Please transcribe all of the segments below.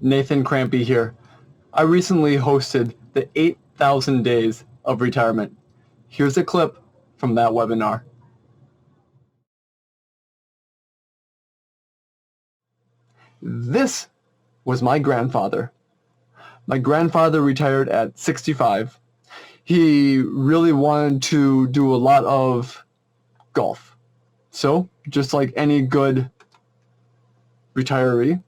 Nathan Crampy here. I recently hosted the 8,000 Days of Retirement. Here's a clip from that webinar. This was my grandfather. My grandfather retired at 65. He really wanted to do a lot of golf. So, just like any good retiree,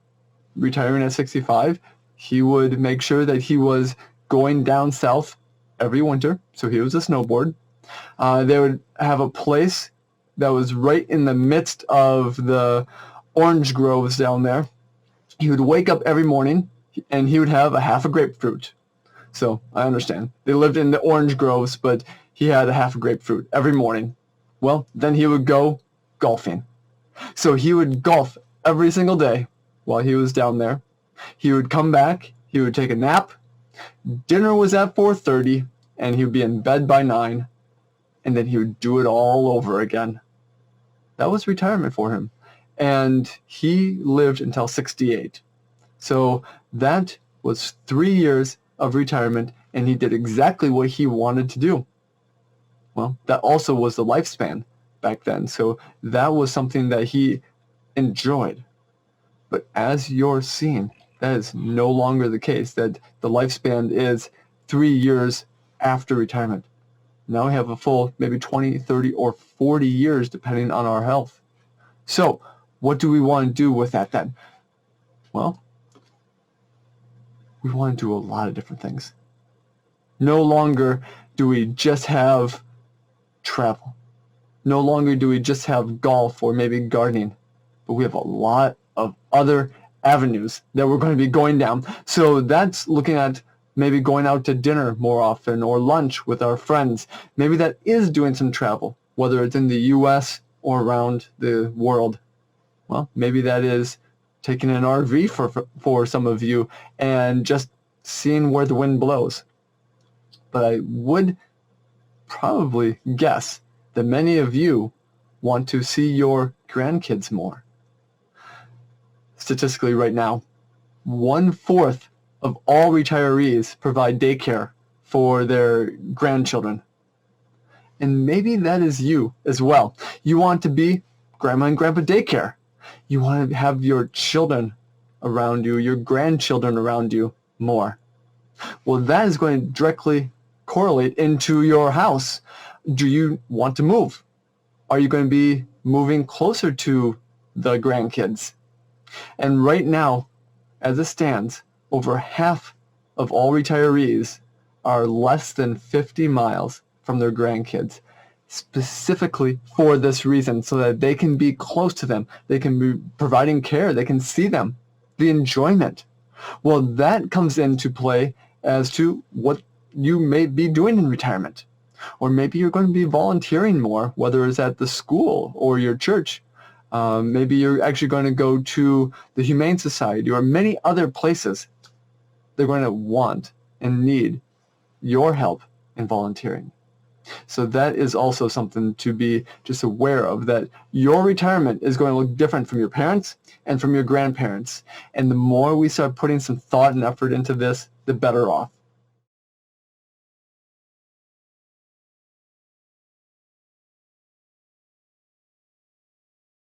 retiring at 65, he would make sure that he was going down south every winter. So he was a snowboard. They would have a place that was right in the midst of the orange groves down there. He would wake up every morning and he would have a half a grapefruit. So I understand. They lived in the orange groves, but he had a half a grapefruit every morning. Well, then he would go golfing. So he would golf every single day while he was down there. He would come back, he would take a nap, dinner was at 4:30, and he would be in bed by 9, and then he would do it all over again. That was retirement for him. And he lived until 68. So that was 3 years of retirement, and he did exactly what he wanted to do. Well, that also was the lifespan back then, so that was something that he enjoyed. But as you're seeing, that is no longer the case, that the lifespan is 3 years after retirement. Now we have a full maybe 20, 30, or 40 years depending on our health. So what do we want to do with that then? Well, we want to do a lot of different things. No longer do we just have travel. No longer do we just have golf or maybe gardening, but we have a lot of other avenues that we're going to be going down. So that's looking at maybe going out to dinner more often or lunch with our friends. Maybe that is doing some travel, whether it's in the US or around the world. Well, maybe that is taking an RV for some of you and just seeing where the wind blows. But I would probably guess that many of you want to see your grandkids more. Statistically right now, 1/4 of all retirees provide daycare for their grandchildren. And maybe that is you as well. You want to be grandma and grandpa daycare. You want to have your children around you, your grandchildren around you more. Well, that is going to directly correlate into your house. Do you want to move? Are you going to be moving closer to the grandkids? And right now, as it stands, over half of all retirees are less than 50 miles from their grandkids, specifically for this reason, so that they can be close to them, they can be providing care, they can see them, the enjoyment. Well, that comes into play as to what you may be doing in retirement. Or maybe you're going to be volunteering more, whether it's at the school or your church. Maybe you're actually going to go to the Humane Society or many other places. They're going to want and need your help in volunteering. So that is also something to be just aware of, that your retirement is going to look different from your parents and from your grandparents. And the more we start putting some thought and effort into this, the better off